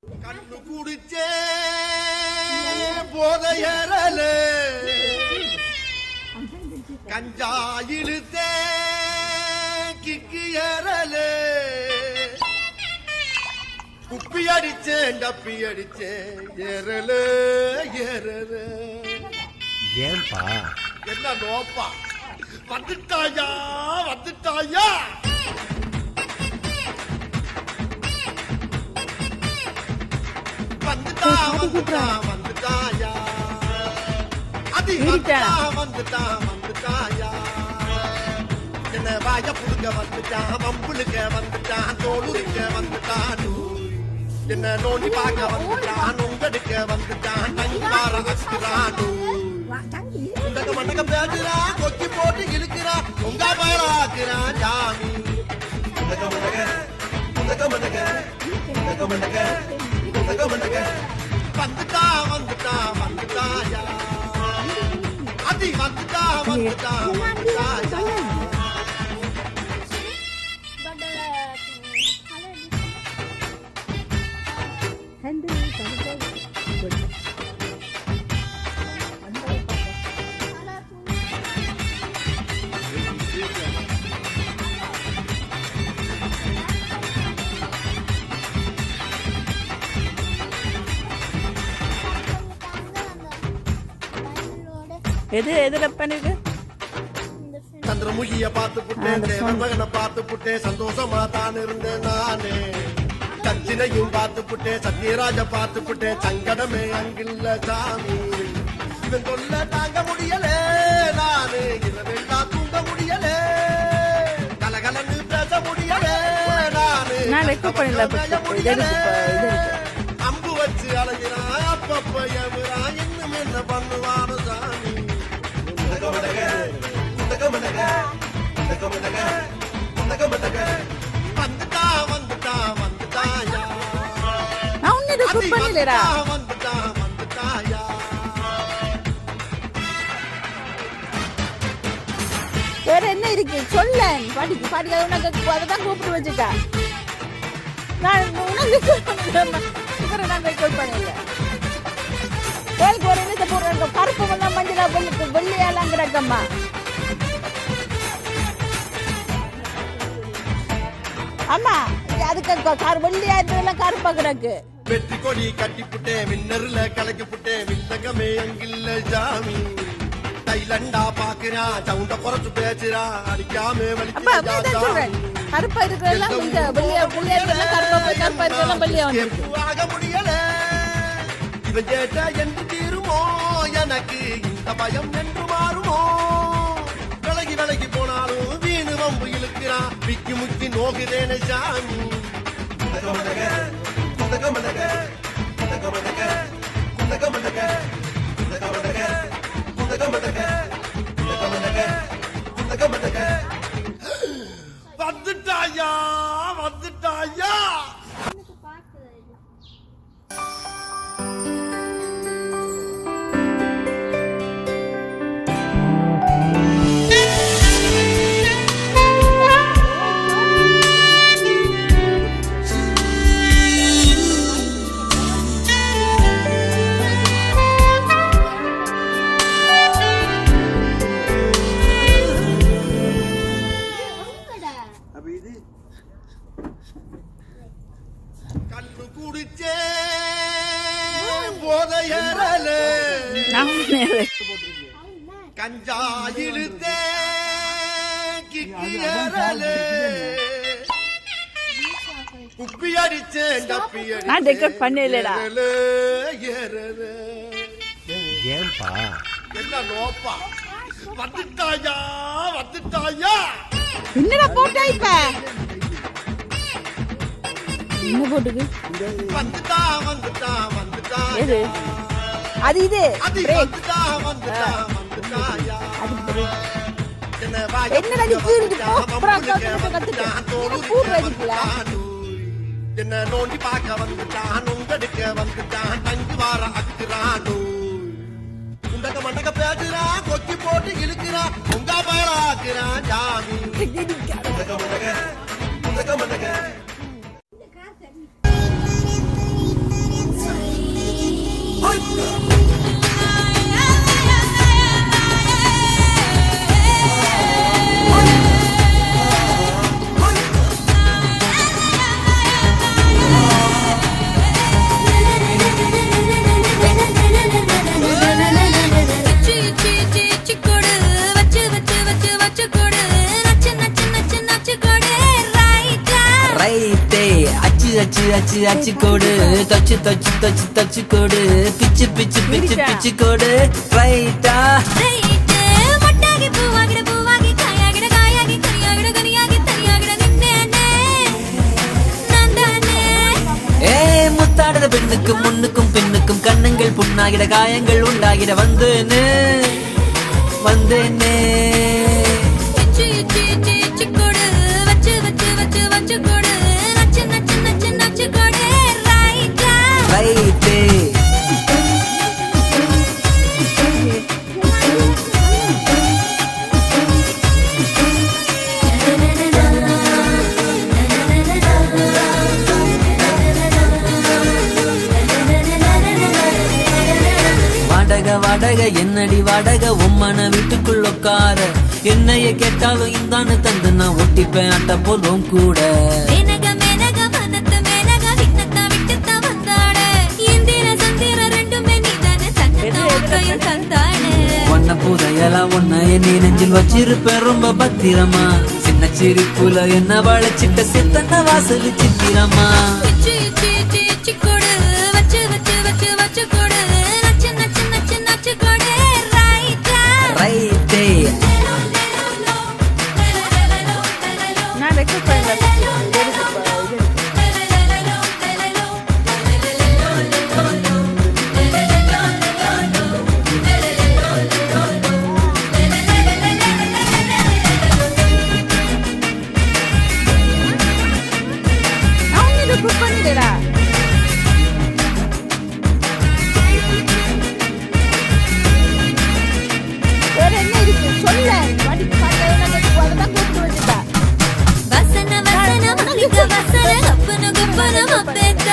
கண்ணு குடிச்சே போதையறல கஞ்சா இழுத்தே கிக்கு ஏறல குப்பி அடிச்சேன் டப்பி அடிச்சேன் ஏறல ஏறல. ஏன்பா என்ன நோப்பா வந்துட்டாயா வந்துட்டாயா வந்துட்டா வந்துட்டா வந்துட்டாயா அதி வந்துட்டா வந்துட்டா வந்துட்டாயா என்ன வாய புடுங்க வந்துட்டான் மம்புளுக்க வந்துட்டான் தோளுக்க வந்துட்டான் என்ன நோண்டி பார்க்க வந்துட்டான் உங்கடுக்க வந்துட்டான் நங்கார அசுரானு உண்டக மண்டக பேசுறான் கொக்கி போட்டு இழுக்கிறான் உங்க பாராக்குறான் ஜாமி உண்டக மண்டக உண்டக மண்டக உண்டக மண்டக உண்டக மண்டக வந்துட்டா வந்துட்டா வந்துட்டாயா அதி வந்துட்டா வந்துட்டா வந்துட்டாயா. எது எதுல பண்ணிருக்கு சந்திரமுகிய பார்த்து புட்டேன் தேவன் மகனை பார்த்து புட்டேன் சந்தோஷமா தான் இருந்தேன் நானே கஞ்சினையும் பார்த்து புட்டேன் சத்யராஜ பார்த்து புட்டேன் சங்கடமே அங்கில்ல சாமி இவன் சொல்ல தாங்க முடியலே நானே இரவெல்லாம் தூங்க முடியலே கலகலன்னு பேச முடியலே நானே நான் ரெக்கார்ட் பண்ணல அம்பு வச்சு அலைகிறான் அப்பப்ப எவரான் இன்னும் என்ன பண்ணுவானு சாமி வந்துட்டா வந்துட்டா வந்துட்டாயா நான் உன்னை ரெக்கார்ட் பண்ணலடா வந்துட்டா வந்துட்டாயா. வேற என்ன இருக்கு சொல்ல பாடிக்கு பாடிக்க உனக்கு அதான் கூப்பிட்டு வச்சுக்கா நான் உனக்கு நான் ரெக்கார்ட் பண்ணல வேலைக்கு ஒரு என்ன போடுறாங்க கருப்பு வெள்ளம் மஞ்சளா வெள்ளையாலாம் கிடக்கம்மா ஆமா அதுக்கு வெள்ளையா இருந்ததெல்லாம் கருப்பா கிடக்கு. வெற்றி கொடி கட்டி புட்டேன் விண்ணர்ல கலக்கி புட்டேன் விண்ணகமே அங்கில்ல ஜாமி தைலண்டா பாக்குறா சவுண்ட குறைச்சு பேசுறா அடிக்காம சொல்றேன் கருப்பா இருக்கிறதெல்லாம் இந்த வெள்ளையா புள்ளையா கருப்பா இருக்கிறதெல்லாம் வெள்ளையா ஆக முடியல இவன் கேட்ட என்று தீருமோ எனக்கு இந்த பயம் என்று மாறுமோ விலகி விலகி போனாலும் வீணு வம்பு இழுக்கிறான் விக்கி முக்கி நோகுதேன சாமி வந்துட்டாயா வந்துட்டாயா. கண்ணு குடிச்சே போதையறல கஞ்சா இழுத்தே கிக்கு ஏறல குப்பி அடிச்சேன் டப்பி பண்ணலடா ஏறல. ஏன்பா என்ன நோப்பா வந்துட்டாயா வந்துட்டாயா என்னடா போட்டா இப்ப என்ன போட்டுக்கு வந்துட்டா வந்துட்டா வந்துட்டா எது அது இது வந்துட்டா வந்துட்டா வந்துட்டாயா என்னடா நீ கீறிட்டு என்ன நோண்டி பார்க்க வந்துட்டான் உங்கடுக்க வந்துட்டான் தங்கி வார அக்குறானு உண்டக மண்டக பேசுறான் கொக்கி போட்டு இழுக்கிறான் உங்க பாராக்குறான் ஜாமி உண்டக மண்டக உண்டக மண்டக அச்சு அச்சு கோடு தச்சு தச்சு தச்சு தச்சு கோடு பிச்சு பிச்சு பிச்சு பிச்சு கோடு ரைட்டா மொட்டாகி பூவாகிட பூவாகி காயாகிட காயாகி கனியாகிட கனியாகி தனியாகிட நின்னேனே நான் தானே. முத்தாடுற பெண்ணுக்கும் முன்னுக்கும் பின்னுக்கும் கண்ணங்கள் புண்ணாகிட காயங்கள் உண்டாகிட வந்தேனே வந்தேனே. இச்சு இச்சு இச்சு இச்சு கொடு வச்சு வச்சு வச்சு வச்சு கொடு நச்சு நச்சு நச்சு நச்சு கொடு ரைட்டா ரைட்டே வாடக வாடக என்னடி வாடக உம்மன வீட்டுக்குள்ள உட்கார என்னைய கேட்டாலும் இந்தான்னு தந்து நான் ஒட்டிப்பேன் அட்ட போலும் கூட. மேனக மேனக மனத்து மேனக விண்ணத்தா விட்டுத்தா வந்தாட இந்திர சந்திர ரெண்டுமே நீதானே தங்கத்தையும் தந்தாடு. ஒன்ன புதையலாம் ஒன்ன நீ நெஞ்சில் வச்சிருப்பேன் ரொம்ப பத்திரமா சின்ன சிரிப்புல என்ன வளைச்சிட்ட சித்தன வாசல் சித்திரமா. இச்சு இச்சு இச்சு இச்சு கொடு வச்சு வச்சு வச்சு வச்சு கொடு நச்சு நச்சு நச்சு நச்சு கொடு ரைட்டா ரைட்டே நான் ரெக்கார்ட் பண்ணல. நான் இது புக் பண்ணிடடா. வேற என்ன இருக்கு சொல்ல படிக்கு பாட்டு அதெல்லாம் கூப்பிட்டு வச்சுட்டா. வசன வசன மல்லிக வசன கப்பன கப்பன மப்பேத்த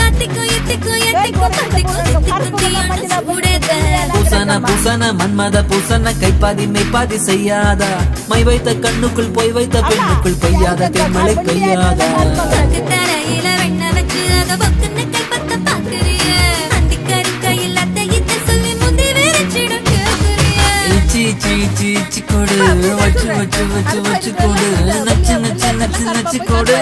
அத்திக்கு இத்திக்கு எத்திக்கு பத்திக்கு சித்திக்கு தீயான சூடேத்த. பூசன பூசன மன்மத பூசன கைப்பாதி மெய்ப்பாதி செய்யாதா மை வைத்த கண்ணுக்குள் போய் வைத்த பெண்ணுக்குள் பெய்யாத தென்மழை பெய்யாதா. பக்கு தரையில வெண்ண வச்சு அத பக்குன்னு கைப்பத்த பாக்குறிய அந்திக்கறி கையில் அத்தை இத்த சொல்லி முந்தி விரிச்சிடும் கேக்குறிய. இச்சி இச்சி இச்சி இச்சி கொடு வச்சு வச்சு வச்சு வச்சு கொடு நச்சு நச்சு நச்சு நச்சு கொடு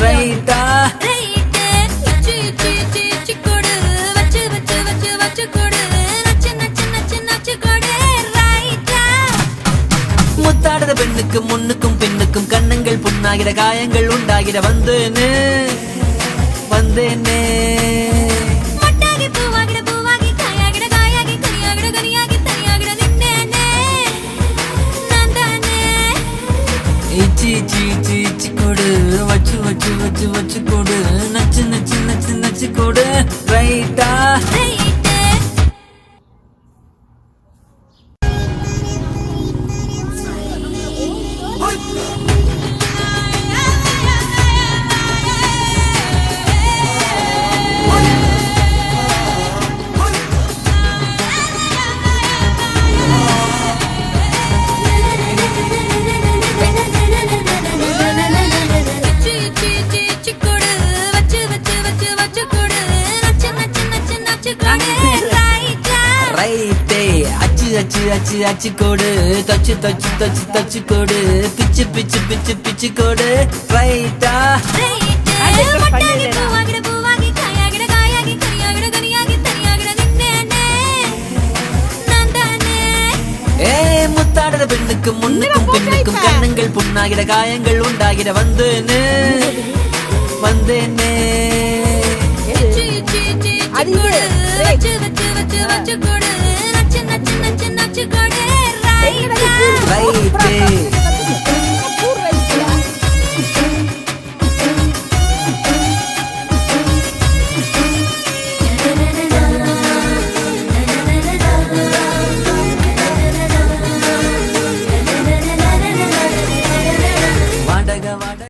ரைட்டா ரைட்டு இச்சு இச்சு இச்சு இச்சு கொடு வச்சு வச்சு வச்சு வச்சு கொடு நச்சு நச்சு நச்சு நச்சு கொடு ரைட்டா. முத்தாடுற பெண்ணுக்கும் முன்னுக்கும் பின்னுக்கும் கண்ணங்கள் புண்ணாகிற காயங்கள் உண்டாகிற வந்தேனே வந்தேனே. மொட்டாகி பூவாகிட பூவாகி காயாகிட காயாகி கனியாகிட கனியாகி தனியாகிட நின்னேனே நான் தானே. இச்சி இச்சி இச்சி இச்சி கொடு வச்சு வச்சு வச்சு வச்சு கொடு நச்சு நச்சு நச்சு நச்சு கொடு ரைட்டா ரைட்டு இச்சு இச்சு இச்சு இச்சு கொடு வச்சு வச்சு வச்சு வச்சு கொடு நச்சு நச்சு நச்சு நச்சு கொடு ரைட்டா ரைட்டே அச்சு அச்சு அச்சு அச்சு கொடு தச்சு தச்சு தச்சு தச்சு கொடு பிச்சு பிச்சு பிச்சு பிச்சு கொடு ரைட்டா ரைட்டு மொட்டாகி பூவாகிட பூவாகி காயாகிட காயாகி கனியாகிட கனியாகி தனியாகிட நின்னேனே நான் தானே. முத்தாடுற பெண்ணுக்கும் முன்னுக்கும் பின்னுக்கும் கண்ணங்கள் புண்ணாகிற காயங்கள் உண்டாகிற வந்தேனே வந்தேனே. இச்சு இச்சு இச்சு இச்சு கொடு வச்சு வச்சு வச்சு வச்சு கொடு நச்சு நச்சு நச்சு நச்சு கொடு ரைட்டா ரைட்டே